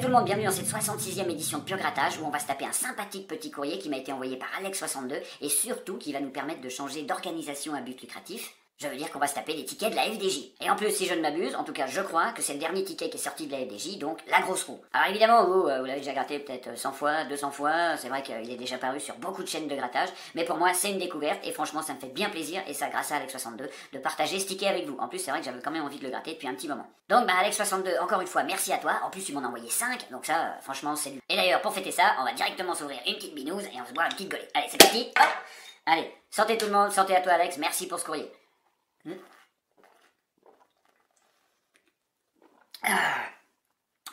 tout le monde, bienvenue dans cette 66e édition de Pur Grattage où on va se taper un sympathique petit courrier qui m'a été envoyé par Alex62 et surtout qui va nous permettre de changer d'organisation à but lucratif. Je veux dire qu'on va se taper les tickets de la FDJ. Et en plus, si je ne m'abuse, en tout cas je crois que c'est le dernier ticket qui est sorti de la FDJ, donc la grosse roue. Alors évidemment, vous l'avez déjà gratté peut-être 100 fois, 200 fois, c'est vrai qu'il est déjà paru sur beaucoup de chaînes de grattage, mais pour moi c'est une découverte et franchement ça me fait bien plaisir, et ça grâce à Alex62, de partager ce ticket avec vous. En plus c'est vrai que j'avais quand même envie de le gratter depuis un petit moment. Donc Alex62, encore une fois, merci à toi. En plus tu m'en as envoyé 5, donc ça, franchement c'est du... Et d'ailleurs, pour fêter ça, on va directement s'ouvrir une petite binouse et on se boit une petite golée. Allez, c'est parti, hop. Allez, santé tout le monde, santé à toi Alex, merci pour ce courrier.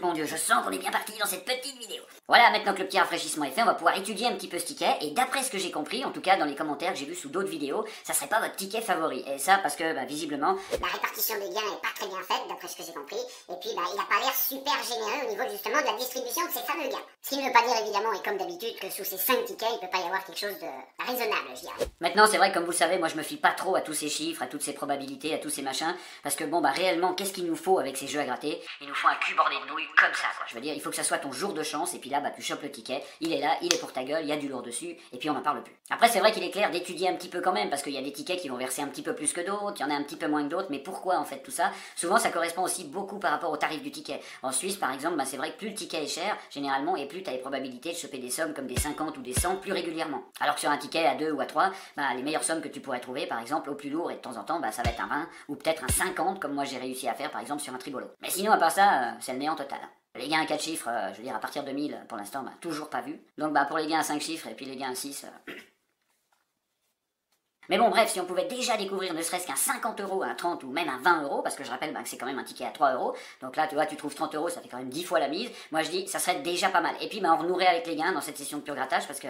Mon Dieu, je sens qu'on est bien parti dans cette petite vidéo. Voilà, maintenant que le petit rafraîchissement est fait, on va pouvoir étudier un petit peu ce ticket. Et d'après ce que j'ai compris, en tout cas dans les commentaires que j'ai vus sous d'autres vidéos, ça serait pas votre ticket favori. Et ça parce que, visiblement, la répartition des gains est pas très bien faite, d'après ce que j'ai compris. Et puis, il a pas l'air super généreux au niveau justement de la distribution de ces fameux gains. Ce qui ne veut pas dire évidemment, et comme d'habitude, que sous ces 5 tickets, il peut pas y avoir quelque chose de raisonnable, je dirais. Maintenant, c'est vrai que comme vous le savez, moi je me fie pas trop à tous ces chiffres, à toutes ces probabilités, à tous ces machins. Parce que réellement, qu'est-ce qu'il nous faut avec ces jeux à gratter? Il nous faut un cul bordé de nouilles comme ça, quoi. Je veux dire, il faut que ça soit ton jour de chance, et puis là, tu chopes le ticket, il est là, il est pour ta gueule, il y a du lourd dessus, et puis on n'en parle plus. Après, c'est vrai qu'il est clair d'étudier un petit peu quand même, parce qu'il y a des tickets qui vont verser un petit peu plus que d'autres, il y en a un petit peu moins que d'autres, mais pourquoi en fait tout ça? Souvent, ça correspond aussi beaucoup par rapport au tarif du ticket. En Suisse, par exemple, c'est vrai que plus le ticket est cher, généralement, et plus tu as les probabilités de choper des sommes comme des 50 ou des 100 plus régulièrement. Alors que sur un ticket à 2 ou à 3, les meilleures sommes que tu pourrais trouver, par exemple, au plus lourd, et de temps en temps, ça va être un 20, ou peut-être un 50, comme moi j'ai réussi à faire, par exemple, sur un tribolo. Mais sinon, à part ça, c'est le néant total. Les gains à 4 chiffres, je veux dire, à partir de 1000, pour l'instant, toujours pas vu. Donc, pour les gains à 5 chiffres et puis les gains à 6... Mais bon, bref, si on pouvait déjà découvrir ne serait-ce qu'un 50 €, un 30 ou même un 20 €, parce que je rappelle que c'est quand même un ticket à 3 €, donc là, tu vois, tu trouves 30 €, ça fait quand même 10 fois la mise. Moi, je dis, ça serait déjà pas mal. Et puis, on renouerait avec les gains dans cette session de pur grattage, parce que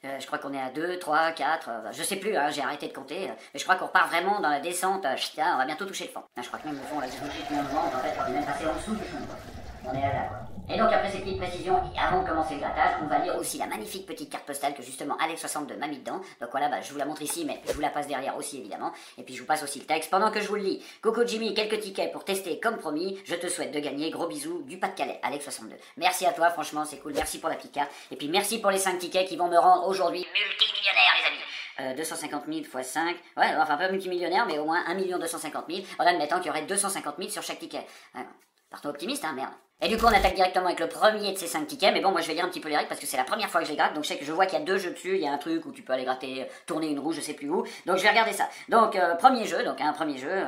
je crois qu'on est à 2, 3, 4, je sais plus, j'ai arrêté de compter, mais je crois qu'on repart vraiment dans la descente, on va bientôt toucher le fond. Je crois que même le fond, là, je en fait, on est même passé en dessous du fond, quoi. On est là, quoi. Et donc après ces petites précisions, et avant de commencer le grattage, on va lire aussi la magnifique petite carte postale que justement Alex62 m'a mis dedans. Donc voilà, je vous la montre ici, mais je vous la passe derrière aussi évidemment. Et puis je vous passe aussi le texte pendant que je vous le lis. Coco Jimmy, quelques tickets pour tester comme promis. Je te souhaite de gagner. Gros bisous du Pas-de-Calais, Alex62. Merci à toi, franchement c'est cool. Merci pour la petite carte. Et puis merci pour les 5 tickets qui vont me rendre aujourd'hui multimillionnaire, les amis. 250 000 x 5, ouais, enfin pas multimillionnaire, mais au moins 1 250 000. En admettant qu'il y aurait 250 000 sur chaque ticket. Partons optimiste, hein, merde. Et du coup, on attaque directement avec le premier de ces 5 tickets. Mais bon, moi je vais lire un petit peu les règles parce que c'est la première fois que je les gratte. Donc je vois qu'il y a 2 jeux dessus. Il y a un truc où tu peux aller gratter, tourner une roue, je sais plus où. Donc je vais regarder ça. Donc premier jeu,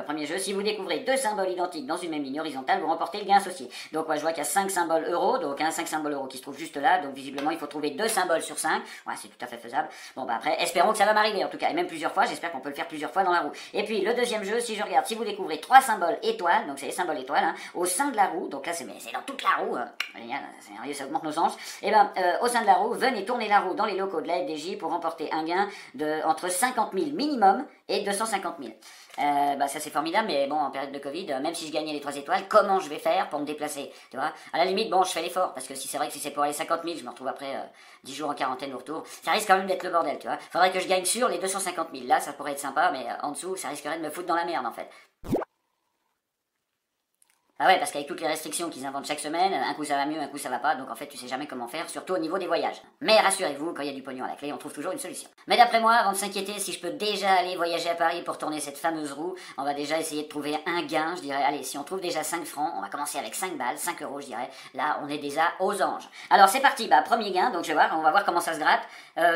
premier jeu. Si vous découvrez 2 symboles identiques dans une même ligne horizontale, vous remportez le gain associé. Donc moi je vois qu'il y a 5 symboles euros. Donc 5 symboles euros qui se trouvent juste là. Donc visiblement il faut trouver 2 symboles sur 5. Ouais, c'est tout à fait faisable. Bon après, espérons que ça va m'arriver en tout cas. Et même plusieurs fois, j'espère qu'on peut le faire plusieurs fois dans la roue. Et puis le deuxième jeu, si je regarde, si vous découvrez 3 symboles étoiles, donc c'est les symboles étoiles, hein, au sein de la roue. Donc là c'est dans toute la roue. Génial, c'est merveilleux, ça augmente nos sens. Et au sein de la roue, venez tourner la roue dans les locaux de la FDJ pour remporter un gain de entre 50 000 minimum et 250 000. Ça c'est formidable, mais bon, en période de Covid, même si je gagnais les 3 étoiles, comment je vais faire pour me déplacer, tu vois? À la limite, je fais l'effort, parce que si c'est vrai que si c'est pour aller 50 000, je me retrouve après 10 jours en quarantaine au retour, ça risque quand même d'être le bordel, tu vois? Faudrait que je gagne sur les 250 000, là ça pourrait être sympa, mais en dessous, ça risquerait de me foutre dans la merde en fait. Ah ouais, parce qu'avec toutes les restrictions qu'ils inventent chaque semaine, un coup ça va mieux, un coup ça va pas, donc en fait tu sais jamais comment faire, surtout au niveau des voyages. Mais rassurez-vous, quand il y a du pognon à la clé, on trouve toujours une solution. Mais d'après moi, avant de s'inquiéter si je peux déjà aller voyager à Paris pour tourner cette fameuse roue, on va déjà essayer de trouver un gain, je dirais, allez, si on trouve déjà 5 francs, on va commencer avec 5 balles, 5 € je dirais, là on est déjà aux anges. Alors c'est parti, premier gain, donc on va voir comment ça se gratte.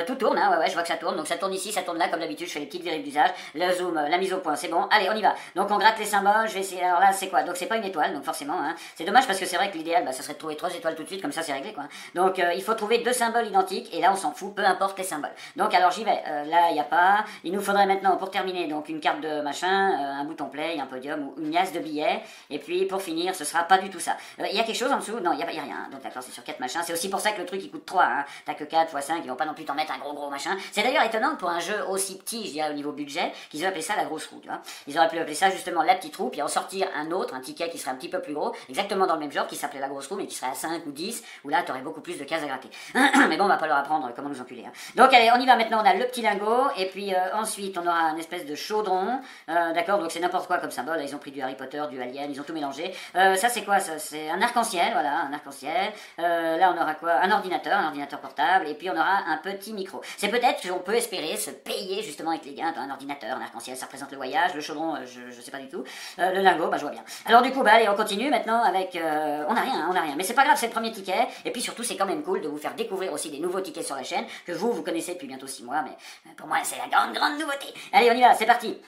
Tout tourne, hein, ouais, je vois que ça tourne, donc ça tourne ici, ça tourne là, comme d'habitude, je fais les petites vérités d'usage, le zoom, la mise au point, c'est bon, allez on y va. Donc on gratte les symboles, je vais essayer, alors là c'est quoi? Donc c'est pas une étoile, donc forcément, hein. C'est dommage parce que c'est vrai que l'idéal, ça serait de trouver 3 étoiles tout de suite, comme ça c'est réglé quoi. Donc il faut trouver 2 symboles identiques, et là on s'en fout, peu importe les symboles. Donc alors j'y vais, là il n'y a pas, il nous faudrait maintenant pour terminer donc une carte de machin, un bouton play, un podium ou une liasse de billets, et puis pour finir ce sera pas du tout ça. Il y a quelque chose en dessous? Non, il y a rien, donc d'accord c'est sur 4 machins, c'est aussi pour ça que le truc il coûte 3, hein. T'as que 4 x 5, ils vont pas non plus t'en mettre un gros machin. C'est d'ailleurs étonnant que pour un jeu aussi petit, je dirais au niveau budget, qu'ils aient appelé ça la grosse roue, tu vois. Ils auraient pu appeler ça justement la petite roue, puis en sortir un autre, un ticket qui serait petit peu plus gros, exactement dans le même genre, qui s'appelait la grosse roue, mais qui serait à 5 ou 10, où là, tu aurais beaucoup plus de cases à gratter. Mais bon, on va pas leur apprendre comment nous enculer. Hein. Donc, allez, on y va maintenant, on a le petit lingot, et puis ensuite, on aura une espèce de chaudron, d'accord, donc c'est n'importe quoi comme symbole, là, ils ont pris du Harry Potter, du Alien, ils ont tout mélangé. Ça, c'est quoi, ça? C'est un arc-en-ciel, voilà, un arc-en-ciel. Là, on aura quoi? Un ordinateur portable, et puis on aura un petit micro. C'est peut-être qu'on peut espérer se payer, justement, avec les gars, un ordinateur, un arc-en-ciel, ça représente le voyage, le chaudron, je sais pas du tout. Le lingot, bah je vois bien. Alors du coup, bah allez, on continue maintenant avec... on a rien. Mais c'est pas grave, c'est le premier ticket. Et puis surtout, c'est quand même cool de vous faire découvrir aussi des nouveaux tickets sur la chaîne, que vous connaissez depuis bientôt 6 mois, mais pour moi, c'est la grande nouveauté. Allez, on y va, c'est parti.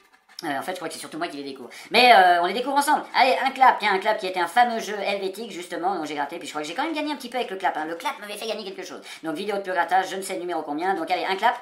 En fait, je crois que c'est surtout moi qui les découvre. Mais on les découvre ensemble. Allez, un clap, tiens, un clap qui était un fameux jeu helvétique, justement, dont j'ai gratté. Puis je crois que j'ai quand même gagné un petit peu avec le clap. Hein. Le clap m'avait fait gagner quelque chose. Donc vidéo de pur grattage, je ne sais le numéro combien. Donc allez, un clap.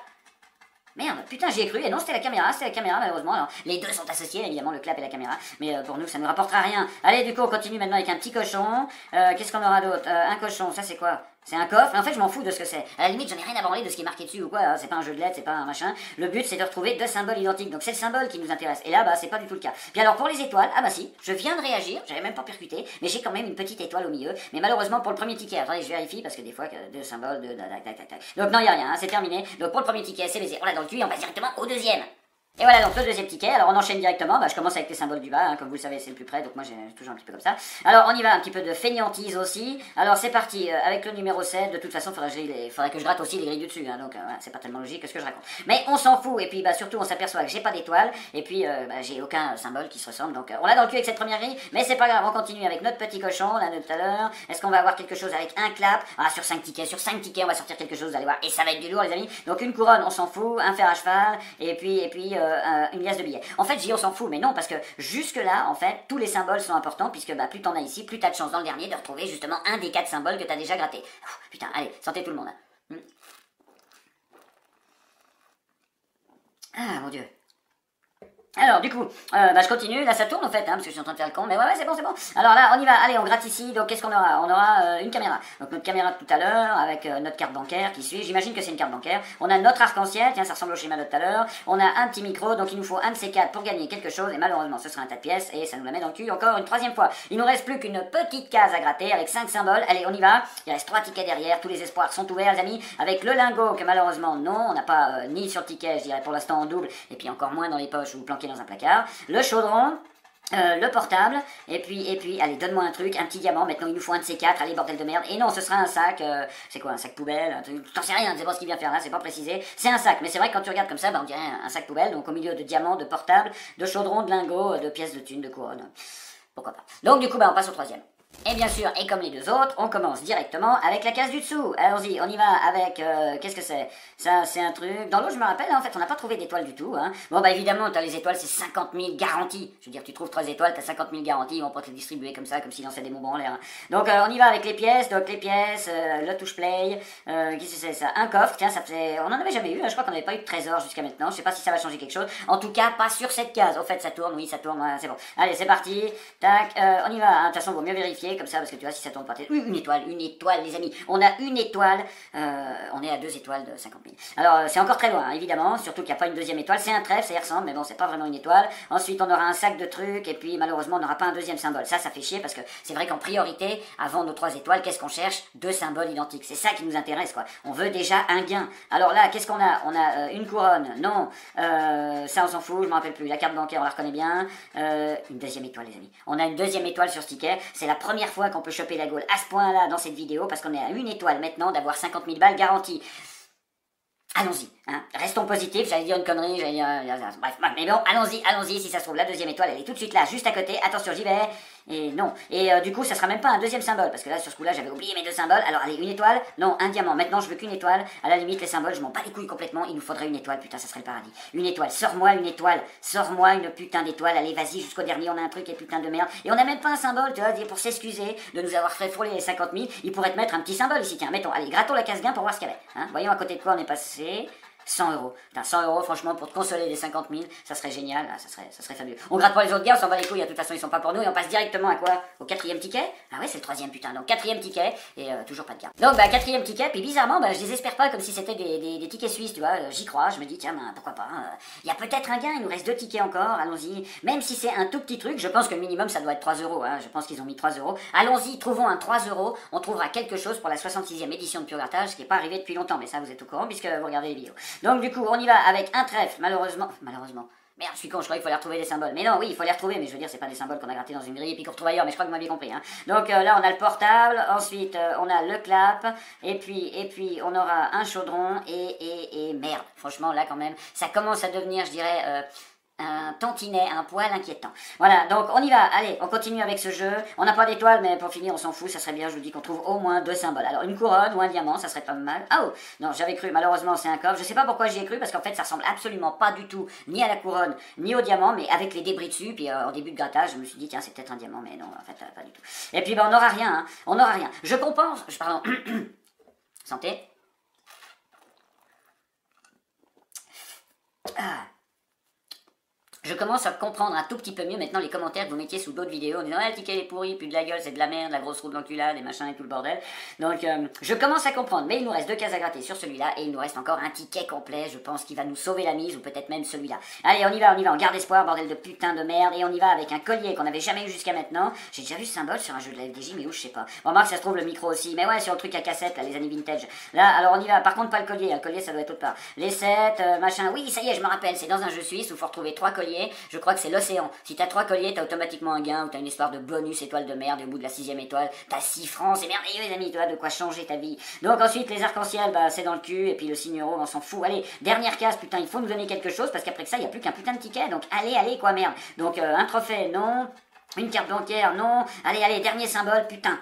Merde, putain, j'y ai cru, et non, c'était la caméra, malheureusement. Alors, les deux sont associés, évidemment, le clap et la caméra, mais pour nous, ça ne nous rapportera rien. Allez, du coup, on continue maintenant avec un petit cochon. Qu'est-ce qu'on aura d'autre? Un cochon, ça c'est quoi? C'est un coffre, mais en fait je m'en fous de ce que c'est. À la limite, j'en ai rien à branler de ce qui est marqué dessus ou quoi, hein. C'est pas un jeu de lettres, c'est pas un machin. Le but c'est de retrouver deux symboles identiques, donc c'est le symbole qui nous intéresse. Et là, bah c'est pas du tout le cas. Puis alors pour les étoiles, ah bah si, je viens de réagir, j'avais même pas percuté, mais j'ai quand même une petite étoile au milieu. Mais malheureusement pour le premier ticket, attendez, je vérifie parce que des fois, deux symboles, donc non, y a rien, hein, c'est terminé. Donc pour le premier ticket, c'est baisé. On l'a dans le cul, on passe directement au deuxième. Et voilà donc le deuxième ticket, alors on enchaîne directement, bah, je commence avec les symboles du bas, hein, comme vous le savez c'est le plus près, donc moi j'ai toujours un petit peu comme ça. Alors on y va, un petit peu de fainéantise aussi, alors c'est parti, avec le numéro 7, de toute façon faudrait que je gratte aussi les grilles du dessus, hein, donc voilà, c'est pas tellement logique ce que je raconte. Mais on s'en fout, et puis bah surtout on s'aperçoit que j'ai pas d'étoile, et puis bah, j'ai aucun symbole qui se ressemble, donc on l'a dans le cul avec cette première grille, mais c'est pas grave, on continue avec notre petit cochon, là de tout à l'heure, est-ce qu'on va avoir quelque chose avec un clap? Ah sur 5 tickets on va sortir quelque chose, vous allez voir, et ça va être du lourd les amis, donc une couronne on s'en fout, un fer à cheval, et puis une liasse de billets. En fait, on s'en fout, mais non, parce que jusque-là, en fait, tous les symboles sont importants, puisque bah, plus t'en as ici, plus t'as de chance dans le dernier de retrouver justement un des 4 symboles que t'as déjà gratté. Putain, allez, santé tout le monde. Hein. Ah, mon Dieu. Alors du coup, bah, je continue, là ça tourne en fait, hein, parce que je suis en train de faire le con, mais ouais c'est bon. Alors là on y va, allez on gratte ici, donc qu'est-ce qu'on aura? On aura une caméra, donc notre caméra de tout à l'heure, avec notre carte bancaire qui suit, j'imagine que c'est une carte bancaire, on a notre arc-en-ciel, tiens ça ressemble au schéma de tout à l'heure, on a un petit micro, donc il nous faut un de ces 4 pour gagner quelque chose, et malheureusement ce sera un tas de pièces, et ça nous la met dans le cul encore une troisième fois. Il nous reste plus qu'une petite case à gratter, avec 5 symboles, allez on y va, il reste 3 tickets derrière, tous les espoirs sont ouverts les amis, avec le lingot que malheureusement non, on n'a pas ni sur le ticket, je dirais pour l'instant en double, et puis encore moins dans les poches ou planqué dans un placard. Le chaudron, le portable, et puis, allez, donne-moi un truc, un petit diamant, maintenant il nous faut un de ces 4, allez, bordel de merde, et non, ce sera un sac, c'est quoi, un sac poubelle, t'en sais rien, c'est pas ce qu'il vient faire là, c'est pas précisé, c'est un sac, mais c'est vrai que quand tu regardes comme ça, bah, on dirait un sac poubelle, donc au milieu de diamants, de portables, de chaudrons, de lingots, de pièces de thunes, de couronnes, pourquoi pas. Donc du coup, bah, on passe au troisième. Et bien sûr, et comme les deux autres, on commence directement avec la case du dessous. Allons-y, on y va avec... qu'est-ce que c'est? Ça, c'est un truc... Dans l'autre, je me rappelle, en fait, on n'a pas trouvé d'étoiles du tout. Hein. Bon, bah évidemment, t'as les étoiles, c'est 50 000 garanties. Je veux dire, tu trouves 3 étoiles, t'as 50 000 garanties, ils vont pas te les distribuer comme ça, comme s'ils lançaient des bonbons en l'air. Hein. Donc, on y va avec les pièces. Donc, les pièces, le touche-play. Qu'est-ce que c'est ça? Un coffre, tiens, ça fait... On en avait jamais eu, hein. Je crois qu'on n'avait pas eu de trésor jusqu'à maintenant. Je sais pas si ça va changer quelque chose. En tout cas, pas sur cette case. Au fait, ça tourne, oui, ça tourne, ouais, c'est bon. Allez, c'est parti. Tac, on y va. Hein. De toute façon, vaut mieux vérifier comme ça, parce que tu vois, si ça tourne pas... Une étoile, les amis. On a une étoile. On est à 2 étoiles de 50 000. Alors, c'est encore très loin, hein, évidemment. Surtout qu'il n'y a pas une deuxième étoile. C'est un trèfle, ça y ressemble, mais bon, c'est pas vraiment une étoile. Ensuite, on aura un sac de trucs. Et puis, malheureusement, on n'aura pas un deuxième symbole. Ça fait chier parce que c'est vrai qu'en priorité, avant nos 3 étoiles, qu'est-ce qu'on cherche? 2 symboles identiques. C'est ça qui nous intéresse, quoi. On veut déjà un gain. Alors là, qu'est-ce qu'on a? On a une couronne. Non. Ça, on s'en fout. Je me rappelle plus. La carte bancaire, on la reconnaît bien. Une deuxième étoile, les amis. On a une deuxième étoile sur ce ticket. C'est la première fois qu'on peut choper la Gaule à ce point-là dans cette vidéo, parce qu'on est à une étoile maintenant d'avoir 50 000 balles garanties. Allons-y, hein. Restons positifs, j'allais dire une connerie, j'allais dire... Bref, mais bon, allons-y, si ça se trouve, la deuxième étoile, elle est tout de suite là, juste à côté, attention, j'y vais, et non. Et du coup, ça sera même pas un deuxième symbole, parce que là, sur ce coup-là, j'avais oublié mes 2 symboles, alors allez, une étoile, non, un diamant, maintenant je veux qu'une étoile, à la limite, les symboles, je m'en bats les couilles complètement, il nous faudrait une étoile, putain, ça serait le paradis. Une étoile, sors-moi une putain d'étoile, allez, vas-y, jusqu'au dernier, on a un truc et putain de merde, et on a même pas un symbole, tu vois, pour s'excuser de nous avoir fait frôler les 50 000, il pourrait te mettre un petit symbole ici, tiens, mettons, allez, grattons la case gain pour voir ce qu'il y avait, hein. Voyons à côté de quoi on est passé... 100 euros. Putain, 100 euros, franchement, pour te consoler des 50 000, ça serait génial, ça serait fabuleux. On gratte pas les autres gars, on s'en bat les couilles, de toute façon ils sont pas pour nous, et on passe directement à quoi? Au 4e ticket? Ah ouais, c'est le 3e, putain, donc 4e ticket, et toujours pas de carte. Donc 4e ticket, puis bizarrement, je désespère pas comme si c'était des tickets suisses, tu vois, j'y crois, je me dis, tiens, pourquoi pas, il y a peut-être un gain, il nous reste 2 tickets encore, allons-y, même si c'est un tout petit truc, je pense que le minimum ça doit être 3 euros, hein, je pense qu'ils ont mis 3 euros, allons-y, trouvons un 3 euros, on trouvera quelque chose pour la 66e édition de Pure Grattage, ce qui n'est pas arrivé depuis longtemps, mais ça vous êtes au courant puisque vous regardez les vidéos. Donc du coup, on y va avec un trèfle, malheureusement, merde, je suis con, je croyais qu'il fallait retrouver des symboles. Mais non, oui, il faut les retrouver, mais je veux dire, c'est pas des symboles qu'on a grattés dans une grille et puis qu'on retrouve ailleurs, mais je crois que vous m'avez compris. Hein. Donc là, on a le portable, ensuite on a le clap, et puis on aura un chaudron, et merde, franchement, là quand même, ça commence à devenir, je dirais... un tantinet, un poil inquiétant. Voilà, donc on y va, allez, on continue avec ce jeu. On n'a pas d'étoile, mais pour finir, on s'en fout, ça serait bien, je vous dis qu'on trouve au moins 2 symboles. Alors une couronne ou un diamant, ça serait pas mal. Ah oh, non, j'avais cru, malheureusement c'est un coffre. Je sais pas pourquoi j'y ai cru, parce qu'en fait ça ressemble absolument pas du tout, ni à la couronne, ni au diamant, mais avec les débris dessus, puis en début de grattage, je me suis dit, tiens, c'est peut-être un diamant, mais non, en fait, pas du tout. Et puis on n'aura rien, hein, on n'aura rien. Je compense, pardon, santé. Ah. Je commence à comprendre un tout petit peu mieux maintenant les commentaires que vous mettiez sous d'autres vidéos en disant ah, le ticket est pourri, plus de la gueule, c'est de la merde, la grosse roue de l'enculade, et machin et tout le bordel. Donc je commence à comprendre, mais il nous reste 2 cases à gratter sur celui-là et il nous reste encore un ticket complet, je pense qu'il va nous sauver la mise ou peut-être même celui-là. Allez, on y va, on garde espoir, bordel de putain de merde, et on y va avec un collier qu'on n'avait jamais eu jusqu'à maintenant. J'ai déjà vu ce symbole sur un jeu de la FDJ, mais où je sais pas. Bon, Marc, ça se trouve le micro aussi, mais ouais, sur le truc à cassette, là, les années vintage. Là, alors on y va, par contre pas le collier ça doit être autre part. Les 7, machin, oui, ça y est, je me rappelle, c'est dans un jeu suisse où il faut retrouver 3 colliers, je crois que c'est l'océan. Si t'as 3 colliers, t'as automatiquement un gain ou t'as une histoire de bonus étoile de merde et au bout de la 6e étoile, t'as 6 francs, c'est merveilleux les amis, tu vois de quoi changer ta vie. Donc ensuite les arcs-en-ciel, c'est dans le cul et puis le signe euro, on s'en fout. Allez, dernière case, putain, il faut nous donner quelque chose parce qu'après que ça, il y a plus qu'un putain de ticket. Donc allez quoi merde. Donc un trophée, non. Une carte bancaire, non. Allez, dernier symbole, putain.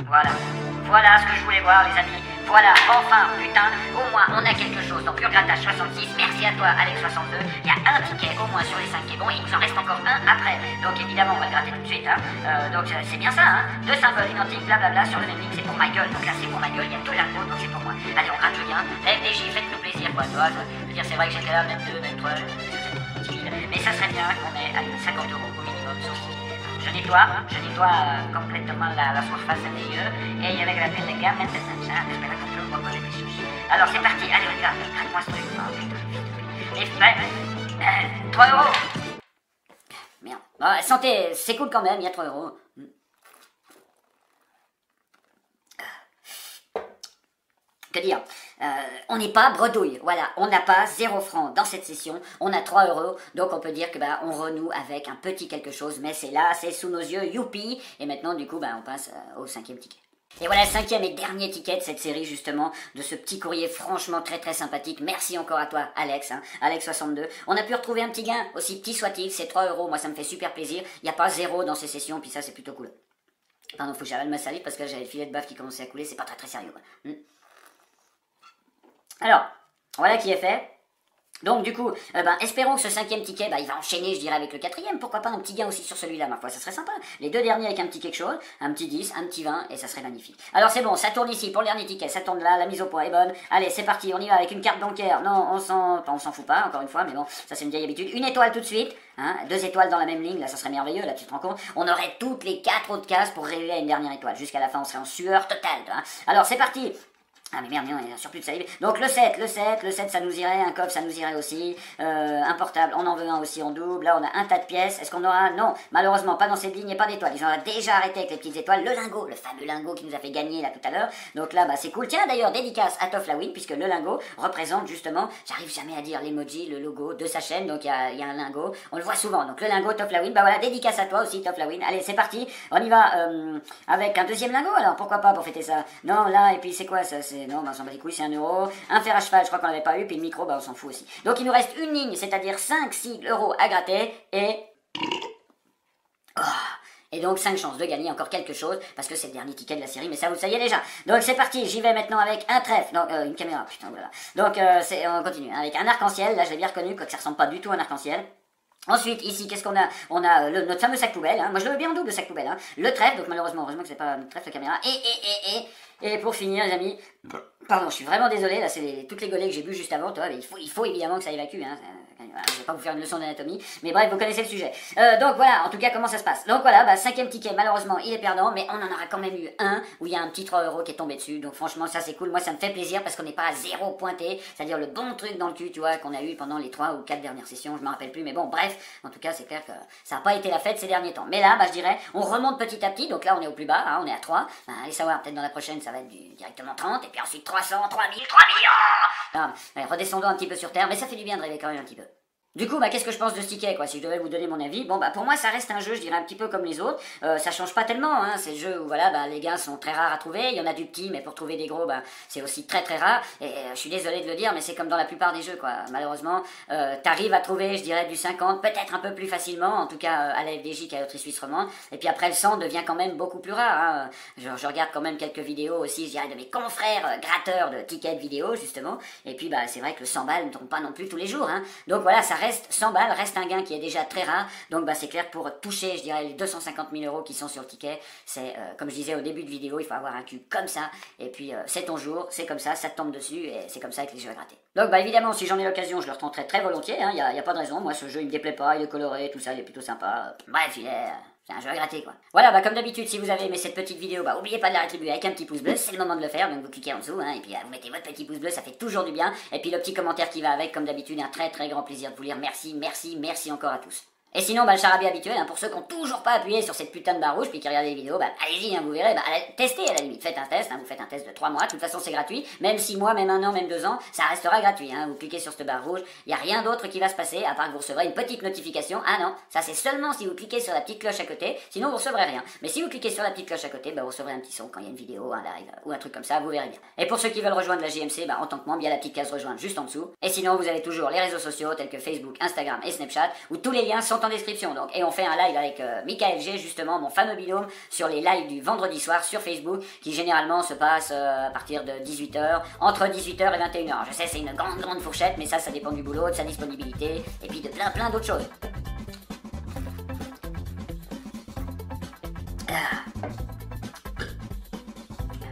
Voilà ce que je voulais voir les amis. Voilà, enfin, putain, au moins on a quelque chose. Donc Pure Grattage 66, merci à toi Alex62. Il y a un ticket au moins sur les 5 qui est bon, et il nous en reste encore un après. Donc évidemment on va le gratter tout de suite. Hein. Donc c'est bien ça, hein. 2 symboles identiques, blablabla, sur le même ligne, c'est pour ma gueule. Donc là c'est pour ma gueule, il y a 2 lingots, donc c'est pour moi. Allez, on gratte le gain. FDJ, faites-nous plaisir, quoi, toi. Je veux dire, c'est vrai que j'étais là, même 2, même 3, mais ça serait bien qu'on ait, allez, 50 euros au minimum sur ce ticket. Je nettoie complètement la surface des yeux et avec la pelle de gamme, maintenant, j'espère que je vais reposer les choses. Alors c'est parti, allez, regarde, moi ce truc. Oh, putain. 3 euros. Merde. Bon, santé, c'est cool quand même, il y a 3 euros. Que dire, on n'est pas bredouille, voilà, on n'a pas 0 francs dans cette session, on a 3 euros, donc on peut dire que on renoue avec un petit quelque chose, mais c'est là, c'est sous nos yeux, youpi, et maintenant du coup on passe au 5e ticket. Et voilà le 5e et dernier ticket de cette série justement, de ce petit courrier franchement très très sympathique, merci encore à toi Alex, hein, Alex62, on a pu retrouver un petit gain, aussi petit soit-il, c'est 3 euros, moi ça me fait super plaisir, il n'y a pas 0 dans ces sessions, puis ça c'est plutôt cool. Pardon, faut que j'avale ma salive parce que j'avais le filet de baffe qui commençait à couler, c'est pas très très sérieux quoi. Alors, voilà qui est fait. Donc du coup, espérons que ce 5e ticket, il va enchaîner, je dirais, avec le 4e. Pourquoi pas un petit gain aussi sur celui-là, ma foi, ça serait sympa. Les 2 derniers avec un petit quelque chose, un petit 10, un petit 20, et ça serait magnifique. Alors c'est bon, ça tourne ici pour le dernier ticket, ça tourne là, la mise au point est bonne. Allez, c'est parti, on y va avec une carte bancaire. Non, on s'en fout pas, encore une fois, mais bon, ça c'est une vieille habitude. Une étoile tout de suite, hein, 2 étoiles dans la même ligne, là ça serait merveilleux, là tu te rends compte. On aurait toutes les 4 autres cases pour rêver à une dernière étoile. Jusqu'à la fin, on serait en sueur totale. Hein. Alors c'est parti. Ah mais merde, on est sur plus de salive. Donc le 7 ça nous irait, un coffre ça nous irait aussi, un portable, on en veut un aussi en double, là on a un tas de pièces, est-ce qu'on aura, non, malheureusement pas dans cette ligne et pas d'étoiles, ils ont déjà arrêté avec les petites étoiles, le lingot, le fameux lingot qui nous a fait gagner là tout à l'heure, donc là c'est cool, tiens d'ailleurs dédicace à Toflawin, puisque le lingot représente justement, j'arrive jamais à dire l'emoji, le logo de sa chaîne, donc il y a un lingot, on le voit souvent, donc le lingot Toflawin, voilà, dédicace à toi aussi Toflawin, allez c'est parti, on y va avec un 2e lingot alors, pourquoi pas pour fêter ça, non là, et puis c'est quoi ça, c'est, non, on s'en bat les couilles, c'est 1 euro, un fer à cheval, je crois qu'on l'avait pas eu, puis le micro, on s'en fout aussi. Donc il nous reste une ligne, c'est-à-dire 5 sigles euros à gratter, et donc 5 chances de gagner encore quelque chose, parce que c'est le dernier ticket de la série, mais ça vous le saviez déjà. Donc c'est parti, j'y vais maintenant avec un trèfle, non, une caméra, putain, voilà. Donc on continue, avec un arc-en-ciel, là je l'ai bien reconnu, quoique ça ressemble pas du tout à un arc-en-ciel. Ensuite, ici, qu'est-ce qu'on a? On a notre fameux sac poubelle, hein. Moi je le veux bien en double, le sac poubelle, hein. Le trèfle, donc malheureusement, heureusement que c'est pas un trèfle de caméra, Et pour finir, les amis, pardon, je suis vraiment désolé, là, c'est toutes les golées que j'ai bu juste avant, toi, mais il faut évidemment que ça évacue, hein. Je vais pas vous faire une leçon d'anatomie, mais bref, vous connaissez le sujet. Donc voilà, en tout cas, comment ça se passe. Donc voilà, bah, 5e ticket, malheureusement, il est perdant, mais on en aura quand même eu un où il y a un petit 3 € qui est tombé dessus. Donc franchement, ça c'est cool. Moi, ça me fait plaisir parce qu'on n'est pas à 0 pointé, c'est-à-dire le bon truc dans le cul, tu vois, qu'on a eu pendant les 3 ou 4 dernières sessions, je me rappelle plus, mais bon, bref, en tout cas, c'est clair que ça n'a pas été la fête ces derniers temps. Mais là, bah, je dirais, on remonte petit à petit, donc là, on est au plus bas, hein, on est à 3. Bah, allez savoir, peut-être dans la prochaine, ça va être directement 30, et puis ensuite 300, 3000, 3 millions. Non, mais redescendons un petit peu sur terre, mais ça fait du bien de rêver quand même un petit peu. Du coup, bah, qu'est-ce que je pense de ce ticket, quoi, si je devais vous donner mon avis? Bon, bah, pour moi, ça reste un jeu, je dirais, un petit peu comme les autres. Ça change pas tellement, hein. C'est le jeu où, voilà, bah, les gains sont très rares à trouver. Il y en a du petit, mais pour trouver des gros, bah, c'est aussi très très rare. Et je suis désolé de le dire, mais c'est comme dans la plupart des jeux, quoi. Malheureusement, t'arrives à trouver, je dirais, du 50, peut-être un peu plus facilement, en tout cas, à la FDJ qu'à Loterie Suisse Romande. Et puis après, le 100 devient quand même beaucoup plus rare, hein. Je regarde quand même quelques vidéos aussi, je dirais, de mes confrères gratteurs de tickets vidéo, justement. Et puis, bah, c'est vrai que le 100 balles ne tombe pas non plus tous les jours, hein. Donc voilà, ça reste 100 balles, reste un gain qui est déjà très rare, donc bah, c'est clair, pour toucher, je dirais, les 250 000 € qui sont sur le ticket, c'est, comme je disais au début de vidéo, il faut avoir un cul comme ça, et puis c'est ton jour, c'est comme ça te tombe dessus, et c'est comme ça avec les jeux à gratter. Donc bah évidemment, si j'en ai l'occasion, je le retenterai très volontiers, il y a pas de raison, moi ce jeu il me déplaît pas, il est coloré, tout ça, il est plutôt sympa, bref, c'est un jeu à gratter, quoi. Voilà, bah comme d'habitude, si vous avez aimé cette petite vidéo, bah oubliez pas de la rétribuer avec un petit pouce bleu, c'est le moment de le faire, donc vous cliquez en dessous, hein, et puis vous mettez votre petit pouce bleu, ça fait toujours du bien, et puis le petit commentaire qui va avec, comme d'habitude, un très très grand plaisir de vous lire, merci, merci, merci encore à tous. Et sinon, bah, le charabia habituel, hein, pour ceux qui n'ont toujours pas appuyé sur cette putain de barre rouge, puis qui regardent les vidéos, bah, allez-y, hein, vous verrez, bah, testez à la limite, faites un test, hein, vous faites un test de 3 mois, de toute façon c'est gratuit, même 6 mois, même 1 an, même 2 ans, ça restera gratuit, hein, vous cliquez sur cette barre rouge, il n'y a rien d'autre qui va se passer, à part que vous recevrez une petite notification, ah non, ça c'est seulement si vous cliquez sur la petite cloche à côté, sinon vous recevrez rien, mais si vous cliquez sur la petite cloche à côté, bah, vous recevrez un petit son quand il y a une vidéo, un live, ou un truc comme ça, vous verrez bien. Et pour ceux qui veulent rejoindre la JMC, bah, en tant que membre, il y a la petite case rejoindre juste en dessous, et sinon vous avez toujours les réseaux sociaux tels que Facebook, Instagram et Snapchat, où tous les liens sont en description, donc, et on fait un live avec Michael G, justement, mon fameux binôme, sur les lives du vendredi soir sur Facebook, qui généralement se passe à partir de 18h, entre 18h et 21h. Je sais, c'est une grande fourchette, mais ça dépend du boulot, de sa disponibilité, et puis de plein d'autres choses.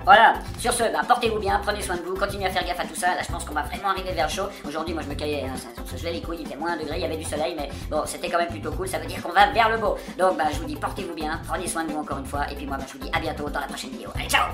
Voilà, sur ce, bah, portez-vous bien, prenez soin de vous, continuez à faire gaffe à tout ça. Là, je pense qu'on va vraiment arriver vers le chaud. Aujourd'hui, moi, je me caillais, hein, on se gelait les couilles, il fait moins 1 degré, il y avait du soleil, mais bon, c'était quand même plutôt cool. Ça veut dire qu'on va vers le beau. Donc, bah, je vous dis, portez-vous bien, prenez soin de vous encore une fois, et puis moi, bah, je vous dis à bientôt dans la prochaine vidéo. Allez, ciao!